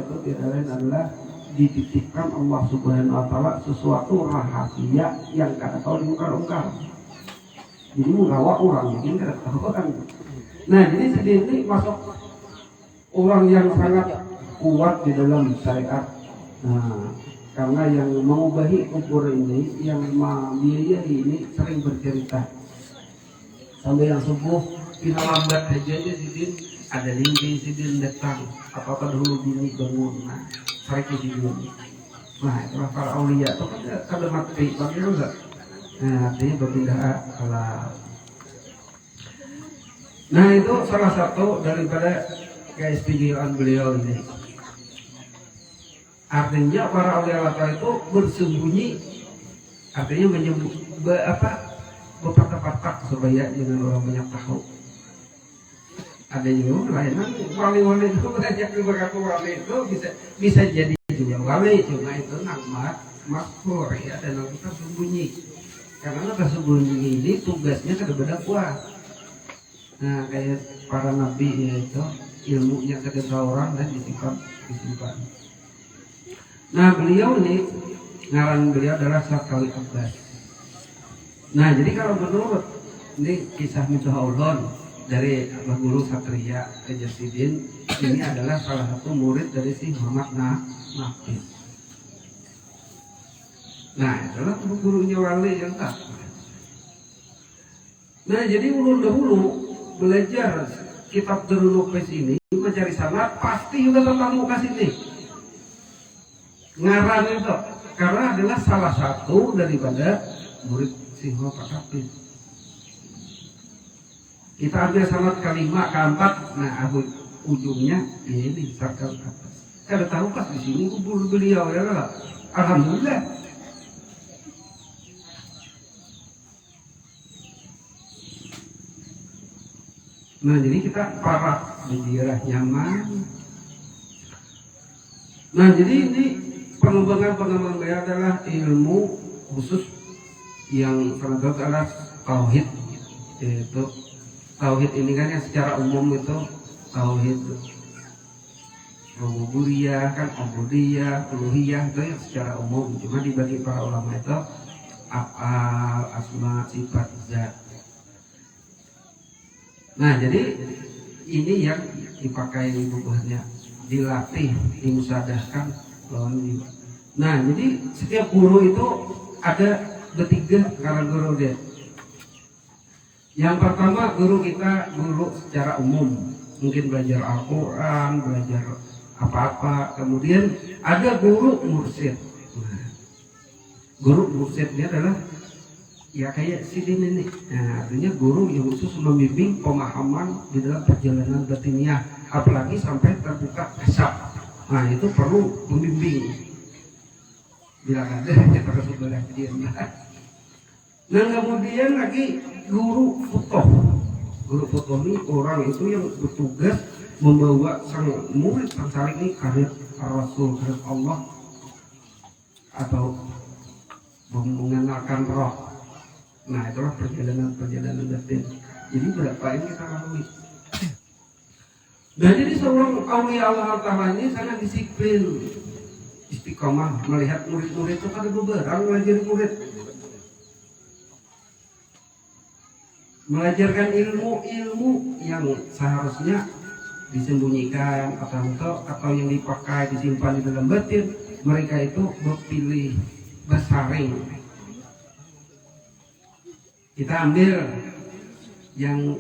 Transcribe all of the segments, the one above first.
itu tidak lain adalah dititipkan Allah Subhanahu wa Ta'ala sesuatu rahasia yang kada tahu diungkar-ungkar. Jadi menggawa orang yang kada tahu kan. Nah, jadi sedini masuk orang yang sangat kuat di dalam syariat. Nah, karena yang mengubahi kubur ini, yang membiayai ini sering bercerita. Sampai yang subuh, kita lambat aja sidin, ada limpi sidin datang. Apa-apa dulu bini bangun. Nah, sering sidin. Nah, itulah para aulia itu kan kada mati, bagaimana enggak? Nah, artinya berpindah alam. Nah, itu salah satu daripada keistimewaan beliau ini. Artinya para aulia itu bersembunyi, artinya berpatak-patak supaya jangan orang banyak tahu. Ada juga lain wali-wali itu banyak berkata wali itu bisa jadi juga wali, cuma itu nama makhfur ya, dan kita sembunyi. Karena tersembunyi ini tugasnya kepada kuat. Nah, kayak para nabi itu ilmunya kepada orang dan disimpan. Nah, beliau ini ngaran beliau adalah Syarqawi Abbas. Nah, jadi kalau menurut ini kisah Mithaulon dari Abah Guru Satria Jasidin, ini adalah salah satu murid dari si Muhammad Nafis. Nah, itulah gurunya wali yang tak. Nah, jadi ulun dahulu belajar kitab Darul Nufais ini mencari sanad pasti juga tentang muka sini. Ngaran itu karena adalah salah satu daripada murid si Muhammad Nafis. Kita ambil sanad kalimat keempat, nah ujungnya ini Syarqawi Abbas. Kada tahu pas di sini kubur beliau ya lah. Alhamdulillah. Nah, jadi kita parah berdirah nyaman. Nah, jadi ini pengembangan beliau adalah ilmu khusus yang sangat adalah tauhid, yaitu tauhid ini kan yang secara umum itu tauhid rububiyah kan, ubudiyah, uluhiyah itu yang secara umum. Cuma dibagi para ulama itu af'al, asma, sifat, zat. Nah, jadi ini yang dipakai bukunya, dilatih, dimusadahkan lawan jiwa. Nah, jadi setiap guru itu ada bertiga karena guru dia. Yang pertama guru kita, guru secara umum, mungkin belajar Al-Quran, belajar apa-apa. Kemudian ada guru mursyid. Nah, guru mursyidnya adalah ya kayak sidin ini. Nah, artinya guru yang khusus membimbing pemahaman di dalam perjalanan batiniah, apalagi sampai terbuka kasab. Nah, itu perlu pembimbing. Bila ada kita harus belajar. Nah, kemudian lagi guru futoh. Guru futoh ini orang itu yang bertugas membawa sang murid, sang salik ini karir Rasul, karir Allah, atau mengenalkan roh. Nah, itulah perjalanan batin. Jadi berapa yang kita lalui. Nah, jadi seorang aulia Allah Ta'ala ini sangat disiplin, istiqomah, melihat murid-murid itu ada beberapa belajar murid, mengajarkan ilmu yang seharusnya disembunyikan atau yang dipakai disimpan di dalam batin. Mereka itu berpilih, bersaring. Kita ambil yang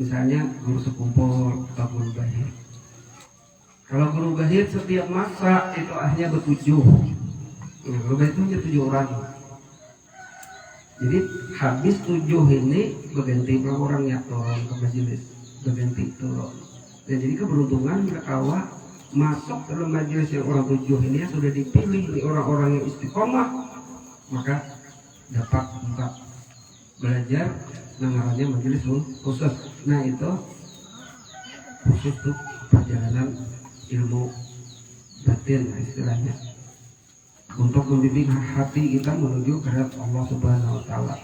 misalnya guru sekumpul atau guru bahir. Kalau guru bahir setiap masa itu hanya bertujuh. Guru bahir itu hanya 7 orang. Jadi habis 7 ini berganti orang yang turun ke majelis, berganti turun. Dan jadi keberuntungan mereka masuk dalam majelis yang orang 7 ini yang sudah dipilih oleh orang-orang yang istiqomah, maka dapat tempat belajar namanya majelis khusus. Nah, itu khusus untuk perjalanan ilmu batin istilahnya, untuk membimbing hati kita menuju kepada Allah Subhanahu wa Ta'ala.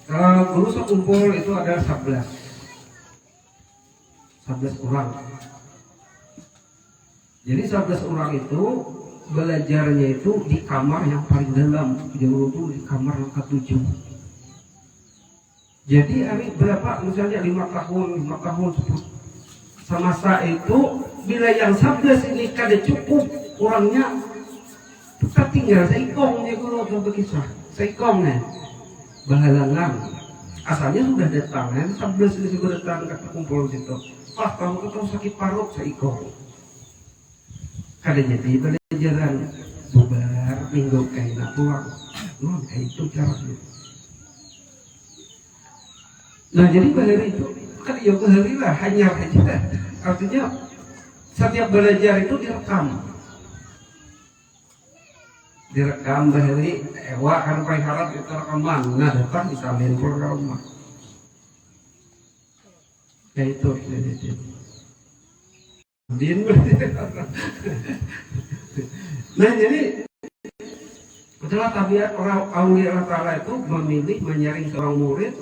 Kalau guru sekumpul itu ada 11 orang. Jadi 11 orang itu belajarnya itu di kamar yang paling dalam, jauh itu di kamar yang ke-7. Jadi hari berapa misalnya 5 tahun 10 semasa itu bila yang 11 ini kada cukup orangnya kita tinggal seikong dia guru untuk berkisah seikong nih bahalangan asalnya sudah datang kan 11 ini sudah datang ke kumpul situ pas kamu ketemu sakit parut seikong kada jadi belajaran bubar minggu kayak pulang kayak itu caranya. Nah jadi bahari itu kan ya bahari lah hanya aja artinya setiap belajar itu direkam bahari ewa kan paling harap kita rekaman nah datang disalin ke rumah kayak itu din nah jadi itulah tabiat orang aulia Allah Ta'ala itu memilih menyaring seorang murid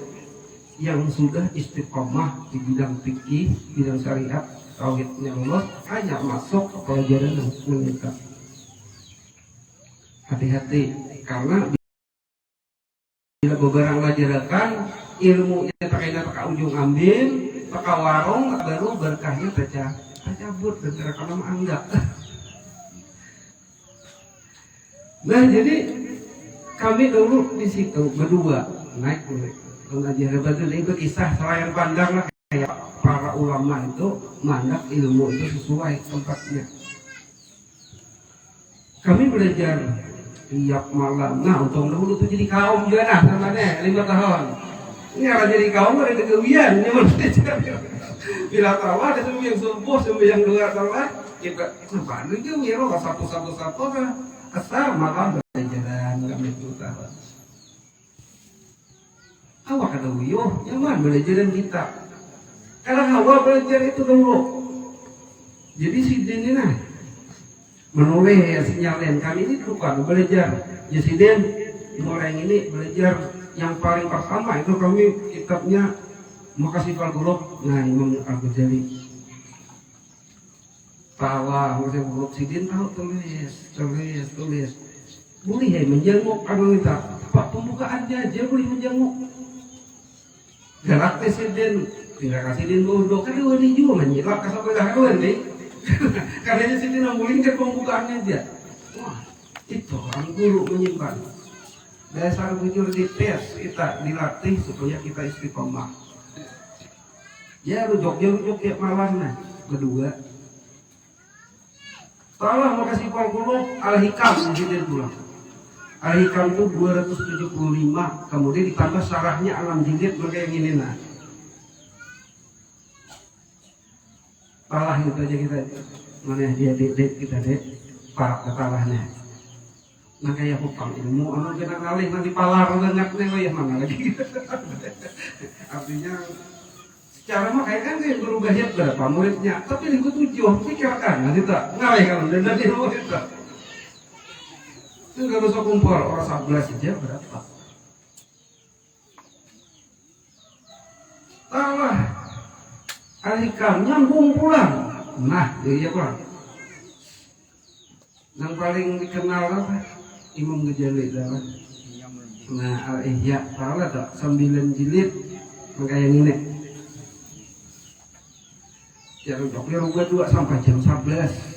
yang sudah istiqomah di bidang fikih, bidang syariat, tauhidnya lulus, hanya masuk ke pelajaran yang meningkat. Hati-hati, karena bila beberang belajarkan ilmunya terkena ke ujung ambil, ke warung, baru berkahnya tercabut dan karena menganggap. Nah jadi kami dulu di situ berdua naik mengajar betul itu kisah selain pandang lah kayak para ulama itu mandap ilmu itu sesuai tempatnya. Kami belajar tiap malam. Nah untung dulu tuh jadi kaum juga nah namanya 5 tahun. Ini orang jadi kaum ada kegawian nyaman belajar. Bila tahu ada sembahyang subuh sembahyang 2 salat kita kenapa itu ya roh satu lah asal malam belajaran kami itu tahu. Awak kata wiyuh, nyaman belajaran kita. Karena awak belajar itu dulu. Jadi si Den ini menulis ya sinyalin kami ini bukan belajar. Ya si Den orang ini belajar yang paling pertama itu kami kitabnya Makasih Falgulub. Nah Imam Al-Ghazali. Tawa, Makasih Falgulub si Den tahu tulis. Boleh ya menjenguk kalau kita. Pak pembukaannya aja boleh menjenguk. Galak presiden, tinggal kasih din bodoh kan dia juga menyilap kasar belah nih. Karena si din memulingkan pembukaannya dia. Wah, itu orang guru menyimpan. Dasar bujur di tes kita dilatih supaya kita istiqomah. Ya rujuk ya malam nah. Kedua, tolong makasih Falgulub Al-Hikam si din pulang. Al-Hikam itu 275, kemudian ditambah syarahnya 6 jilid mereka yang ini nah. Talah itu aja kita, mana dia dek kita dek, para ketalahnya. Nah kayak hukam ilmu, orang kena ngalih nanti palar lengapnya lo ya mana lagi. Artinya, secara mah kayak kan kayak berubah ya berapa muridnya, tapi minggu 7 pikirkan nanti tak ngalih kalau dan nanti murid tak. Itu gak bisa kumpul orang 11 aja berapa? Talah Al-Hikam nyambung pulang. Nah, iya pulang. Yang paling dikenal apa? Imam Ghazali dalam. Nah, Al-Ihya tahu tak 9 jilid maka yang ini. Ya rupanya ruga 2 sampai jam 11.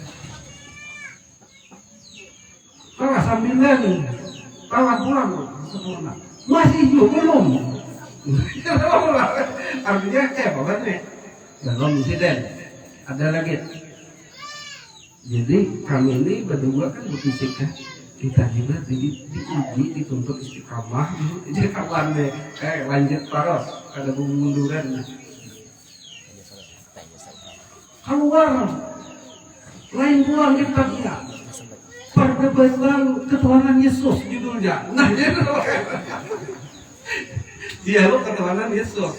Talah 9, talah pulang sempurna. Masih juga belum. Artinya apa banget? Dalam insiden ada lagi. Jadi kami ini berdua kan berfisik kan. Kita juga diuji dituntut istiqamah. Jadi kapan deh? Lanjut terus. Ada munduran. Keluar. Lain pulang kita dia. Perdebatan ketuhanan Yesus judulnya. Nah, dialog ketuhanan Yesus.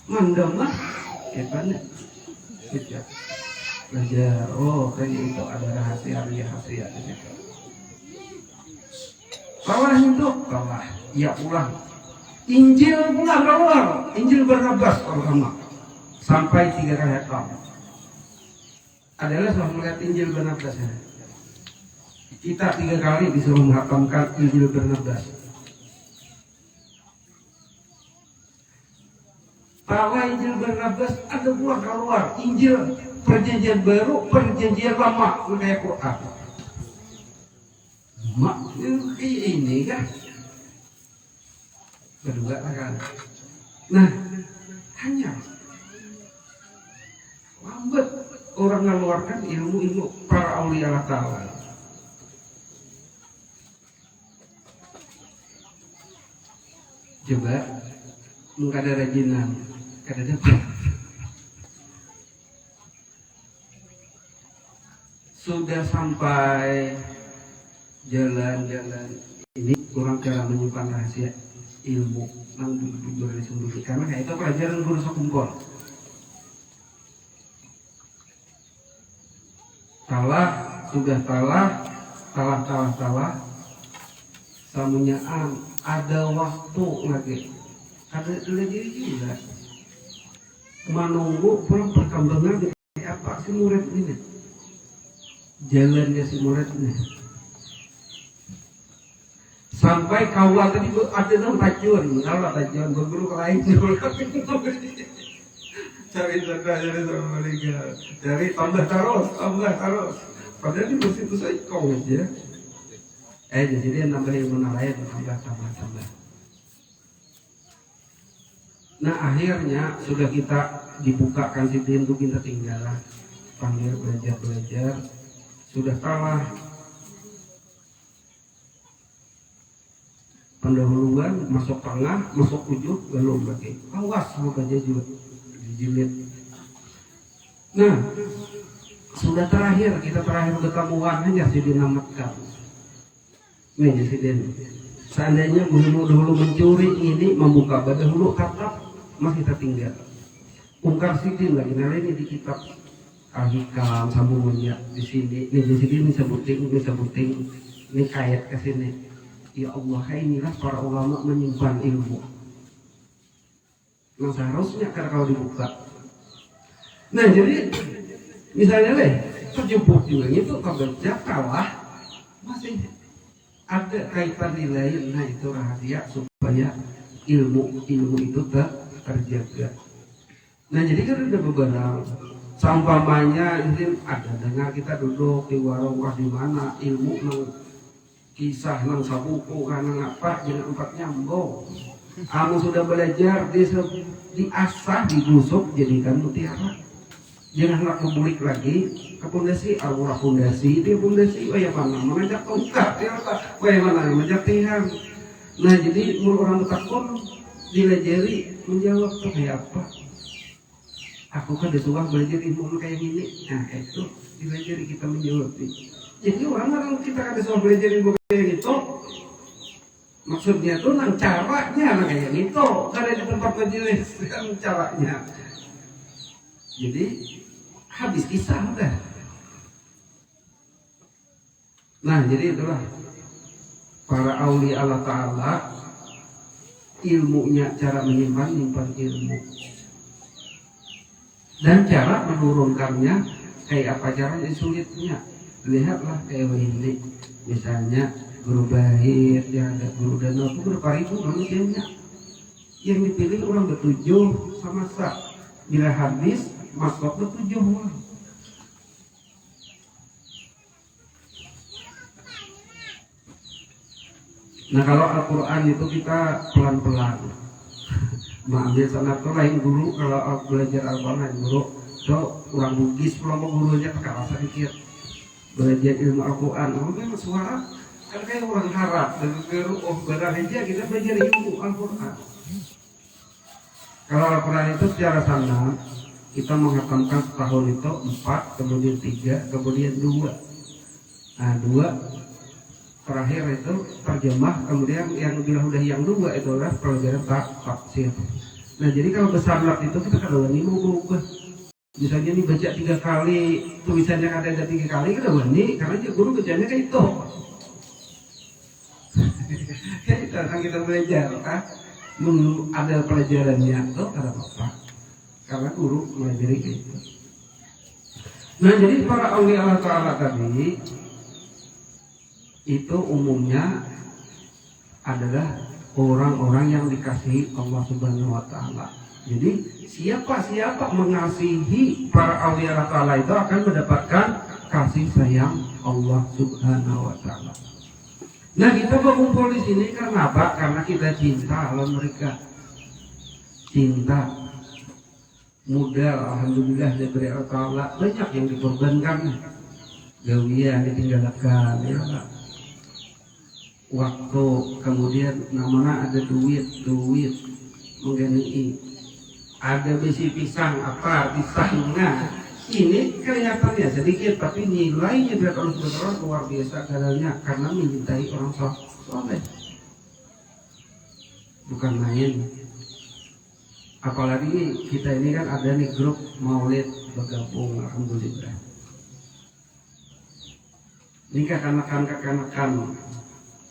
Mandama, banyak. Belajar, kayak itu ada rahasia di situ. Bawah itu, bawah. Ya pulang. Injil pulang. Injil Barnabas pertama. Sampai 3 kali hatam. adalah soal melihat Injil Barnabas. Kita 3 kali disuruh menghatamkan Injil Barnabas. Bahwa Injil Barnabas ada buah keluar Injil perjanjian baru, perjanjian lama kayak Quran. Mak ini kan berdua kan. Nah, hanya lambat orang mengeluarkan ilmu-ilmu para aulia Allah Ta'ala. Coba nggak ada rajinan, kada dapat. Sudah sampai jalan-jalan ini kurang cara menyimpan rahasia ilmu nang jujur disembunyi karena kayak itu pelajaran guru sekumpul. Sudah talah samunyaan ada waktu lagi ada diri juga menunggu pulang perkembangan apa si murid ini jalannya si murid ini sampai kawal tadi ada nama tajuan kalau tajuan berguru lain cari tambah terus padahal di situ saya kau aja jadi dia nambah ilmu lain tambah. Nah akhirnya sudah kita dibukakan si pintu kita tinggal panggil belajar sudah kalah pendahuluan masuk tengah masuk ujung belum lagi awas semoga aja juga dijilid. Nah sudah kita terakhir ketemuan aja si dinamatkan nih presiden seandainya dulu mencuri ini membuka dahulu kata masih tertinggal ungkar sidin lagi nah ini di kitab Al-Hikam sambungannya di sini ini sebutin ini kait ke sini. Ya Allah, inilah para ulama menyimpan ilmu. Nah seharusnya kalau dibuka. Nah jadi misalnya terjebak juga itu kerja kalah masih ada kaitan nilai. Nah itu rahasia supaya ilmu itu terjaga. Nah jadi kan ada beberapa sampamanya ini ada dengar kita duduk di warung di mana ilmu kisah nang sabuku karena apa jangan 4 nyambung kamu sudah belajar diasah digusuk jadikan mutiara jangan nak kebulik lagi ke pondasi aura pondasi dia pondasi mana mengajak tongkat ya mana mengajak tiang. Nah jadi orang bertakun dilajari menjawab tuh kayak apa aku kan disuruh belajar ilmu kayak gini. Nah itu dilajari kita menjawab jadi orang kita kan disuruh belajar ilmu kayak gitu maksudnya tuh nang caranya kayak gitu karena di tempat majelis kan caranya jadi habis kisah udah. Nah jadi itulah para aulia Allah Ta'ala ilmunya cara menyimpan ilmu dan cara menurunkannya kayak apa caranya sulitnya. Lihatlah kayak ini misalnya guru Bahir ya ada guru Danau itu berapa ribu manusianya yang dipilih orang bertujuh sama bila habis masuk bertujuh orang. Nah kalau Al-Quran itu kita pelan-pelan mengambil sanat lain guru kalau belajar Al-Quran lain guru so orang Bugis pulang gurunya pakai rasa dikit belajar ilmu Al-Quran memang suara kan kayak orang harap dan guru barang aja kita belajar ilmu Al-Quran. Kalau Al-Quran itu secara sanad kita menghatamkan setahun itu 4 kemudian 3 kemudian 2 nah 2 terakhir itu terjemah kemudian yang bilang udah yang 2 itu adalah pelajaran tafsir. Nah jadi kalau besar itu kita kalau ini mau berubah misalnya nih baca 3 kali tulisannya ada 3 kali kita wani karena guru bacanya kayak itu kita belajar ada pelajarannya tuh ada apa karena guru melajari kayak itu. Nah, jadi para aulia Allah Ta'ala tadi itu umumnya adalah orang-orang yang dikasihi Allah Subhanahu wa Ta'ala. Jadi siapa mengasihi para aulia Allah Ta'ala itu akan mendapatkan kasih sayang Allah Subhanahu wa Ta'ala. Nah, kita berkumpul di sini karena apa? Karena kita cinta sama mereka. Cinta. Modal alhamdulillah dari Allah Ta'ala banyak yang dikorbankan. Gawian ditinggalkan, ya Pak. Waktu, kemudian namanya ada duit mengenai ada besi pisang pisangnya ini kelihatannya sedikit tapi nilainya dari Allah Subhanahu luar biasa karena mencintai orang soleh, bukan main. Apalagi kita ini kan ada nih grup maulid bergabung, alhamdulillah. Ini kekanakan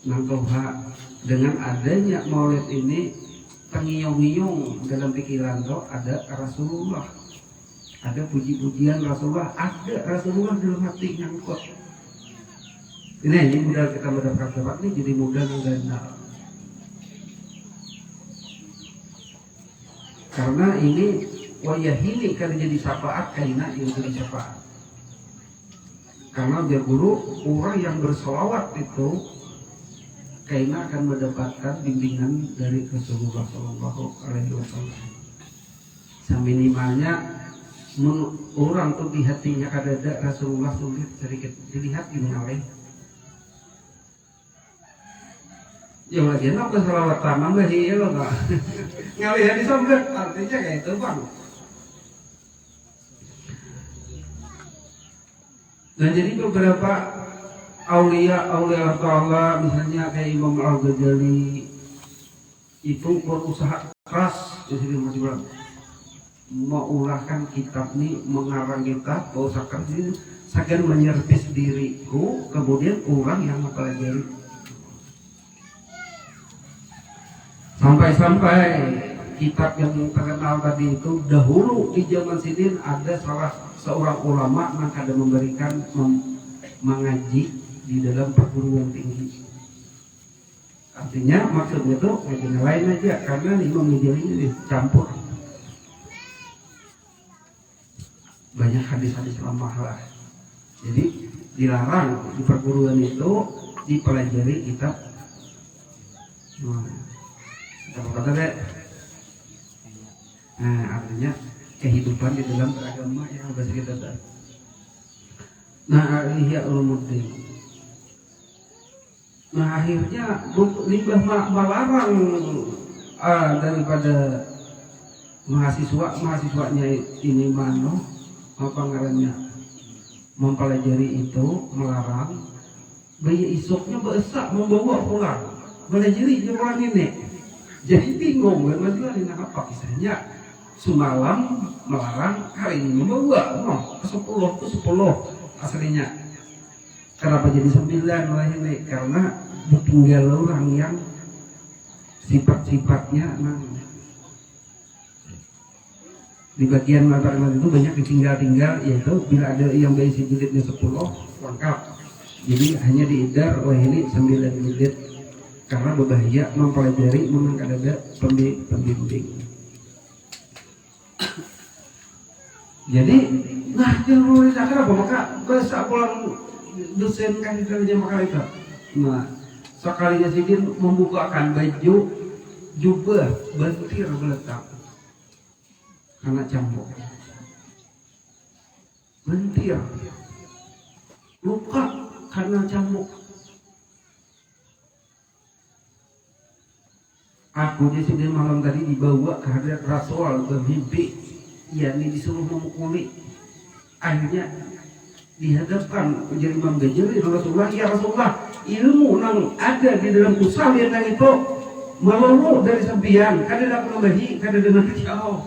nangkoha dengan adanya maulid ini tengiyung-ngiyung dalam pikiran tuh ada Rasulullah, ada puji-pujian Rasulullah, ada Rasulullah dalam hati nyangkut. Ini modal kita mendapatkan dapat ini jadi modal ganda. Karena ini wayahini kan jadi syafaat karena yang jadi syafaat. Karena biar guru orang yang bersolawat itu karena akan mendapatkan bimbingan dari Rasulullah Shallallahu Alaihi Wasallam. Seminimalnya orang tuh di hatinya ada Rasulullah sulit sedikit dilihat ini oleh. Ya lagi nak bersolawat tanam dah iya loh nggak ngalihat di sombet artinya kayak itu bang. Nah jadi beberapa aulia Allah Ta'ala misalnya kayak Imam Al-Ghazali itu berusaha keras di sini masih bilang mengulahkan kitab nih, mengarang kitab berusaha ini segan menyervis diriku kemudian orang yang mempelajari sampai kitab yang terkenal tadi itu dahulu di zaman sidin ada salah seorang ulama yang ada memberikan mengaji di dalam perguruan tinggi. Artinya maksudnya itu kayak lain aja karena Imam Ghazali ini campur banyak hadis-hadis lemah lah. Jadi dilarang di perguruan itu dipelajari kitab. Kata deh. Nah artinya kehidupan di dalam beragama yang harus kita tahu. Nah Ihya Ulumuddin. Nah akhirnya limbah melarang daripada mahasiswanya ini apa ngarannya mempelajari itu melarang bayi isoknya besak membawa pulang belajari orang ini jadi bingung kan masalah apa kisahnya semalam melarang hari ini membawa ke 10 aslinya. Kenapa jadi 9 lah ini? Karena ditinggal orang yang sifat-sifatnya di bagian mata-mata itu banyak ditinggal-tinggal, yaitu bila ada yang berisi jilidnya 10 lengkap. Jadi hanya diidar wah ini 9 jilid karena berbahaya mempelajari mengangkat ada pembimbing. Jadi nah jangan kenapa maka bahasa pulang dosen kan kita maka itu. Nah sekalinya sidin membukakan baju jubah bantir meletak karena cambuk bantir luka karena cambuk. Aku di sini malam tadi dibawa ke hadirat Rasul bermimpi, yakni disuruh memukuli. Akhirnya dihadapkan menjadi Imam Ghazali Rasulullah, ya Rasulullah, ilmu yang ada di dalam kusal yang itu melulu dari sampian, kada ada penabahi, kada ada jauh.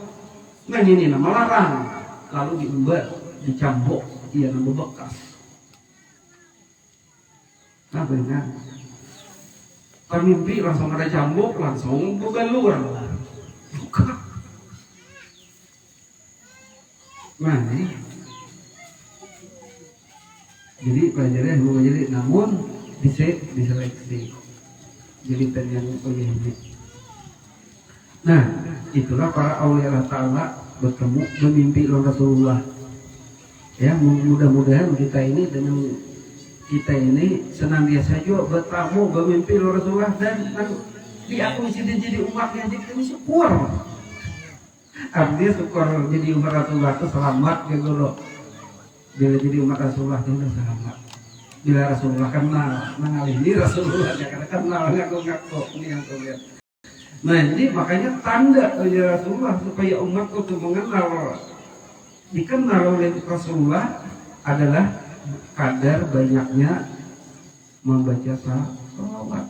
Nah ini nama larang, lalu diumbar, dicambuk, ia nama bekas. Nah benar. Mimpi langsung ada cambuk, langsung bukan luar. Buka. Nah ini Jadi pelajaran mau jadi namun diseleksi. Jadi yang ini. Nah, itulah para aulia Allah Ta'ala bertemu memimpi Rasulullah. Ya, mudah-mudahan kita ini dengan kita ini senantiasa juga bertamu bermimpi Rasulullah dan diakui jadi umatnya, jadi kami syukur. Artinya syukur jadi umat Rasulullah itu selamat gitu loh. Bila jadi umat Rasulullah itu udah selamat. Bila Rasulullah kenal, mengalami Rasulullah karena kenal ngaku-ngaku ini yang kau lihat. Nah, jadi makanya tanda oleh Rasulullah supaya umatku itu dikenal oleh Rasulullah adalah kadar banyaknya membaca salawat.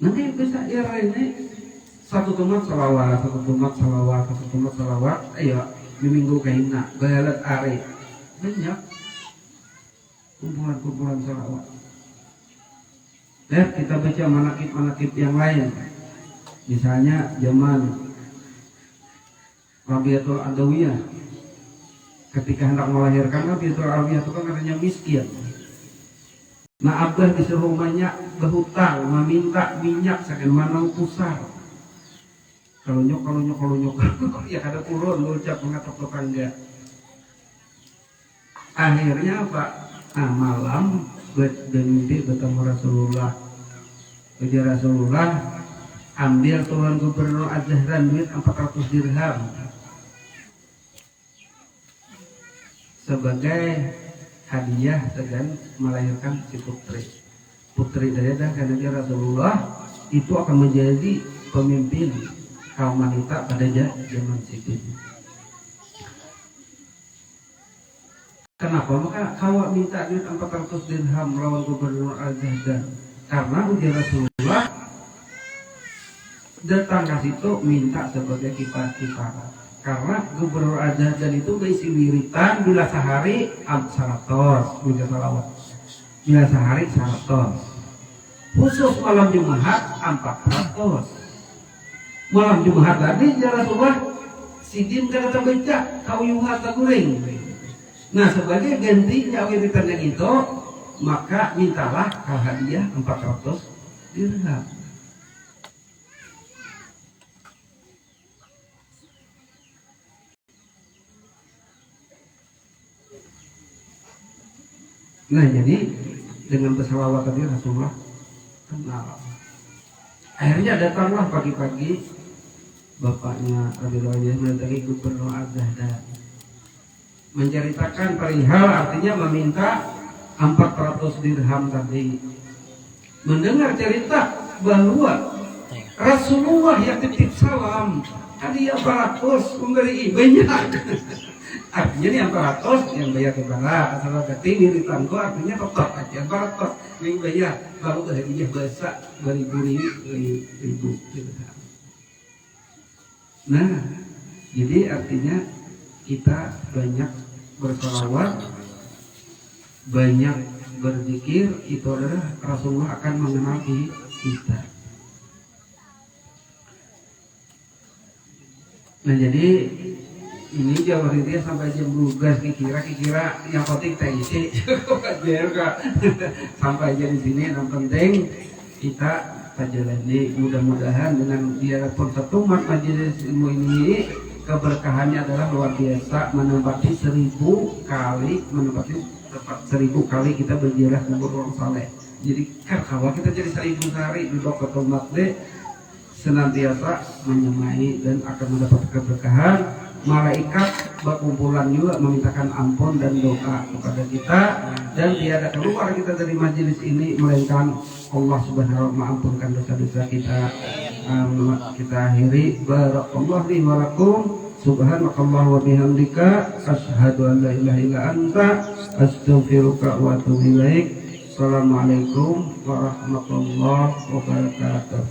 Nanti bisa ini satu tumat salawat, ayo di minggu kaina, balat are banyak kumpulan salawat. Kita baca manakib yang lain, misalnya zaman Rabiatul Adawiyah, ketika hendak melahirkan Rabiatul Adawiyah itu kan katanya miskin. Nah, Abah disuruh banyak berhutang, meminta minyak saking manang pusar. Kalau nyok, ya kada turun, lucap mengatok tetangga. Akhirnya apa? Malam bermimpi bertemu Rasulullah. Ujar Rasulullah, ambil Tuhan Gubernur Az-Zahran duit 400 dirham sebagai hadiah dengan melahirkan si putri daripada karena Rasulullah itu akan menjadi pemimpin kaum wanita pada zaman itu. Kenapa? Maka kau minta duit 400 dirham lawan Gubernur Az-Zahran karena ujar Rasulullah datang ke situ minta sebagai kipas-kipas. Karena Gubernur Az-Zahran itu berisi wiritan bila sehari 100 baca salawat. Bila sehari 100. Khusus malam Jumat 400. Malam Jumat tadi ya Rasulullah sidin kada terbaca kau Jumat goreng. Nah, sebagai gantinya wiritan yang itu, maka mintalah kau hadiah 400 dirham. Nah, jadi dengan bersalawat tadi Rasulullah kenal. Akhirnya datanglah pagi-pagi bapaknya Rasulullah mendatangi Gubernur Az-Zahran menceritakan perihal, artinya meminta 400 dirham tadi. Mendengar cerita bahwa Rasulullah yang titip salam hadiah 400 memberi banyak. Artinya ini 400 yang bayar ke barat, asal berarti wiritanku artinya tetap aja 400 yang bayar, lalu ke hadiah besar beribu-ribu. Nah, jadi artinya kita banyak bersalawat, banyak berzikir, itu adalah Rasulullah akan mengenal kita. Nah, jadi ini jauh dia sampai jam 12 kira yang penting teh isi sampai aja di sini. Yang penting kita jalani, mudah-mudahan dengan dia pun setumat majelis ilmu ini keberkahannya adalah luar biasa, menempati 1000 kali kita berziarah kubur orang saleh. Jadi kan kalau kita jadi 1000 sehari duduk ke tomat deh senantiasa menyemai dan akan mendapat keberkahan. Malaikat berkumpulan juga memintakan ampun dan doa kepada kita, dan tiada keluar kita dari majelis ini melainkan Allah Subhanahu wa ta'ala mengampunkan dosa-dosa kita. Kita akhiri, barakallahu li wa lakum, subhanakallah wa bihamdika, asyhadu an la ilaha illa anta, astaghfiruka wa atubu ilaik. Assalamualaikum warahmatullahi wabarakatuh.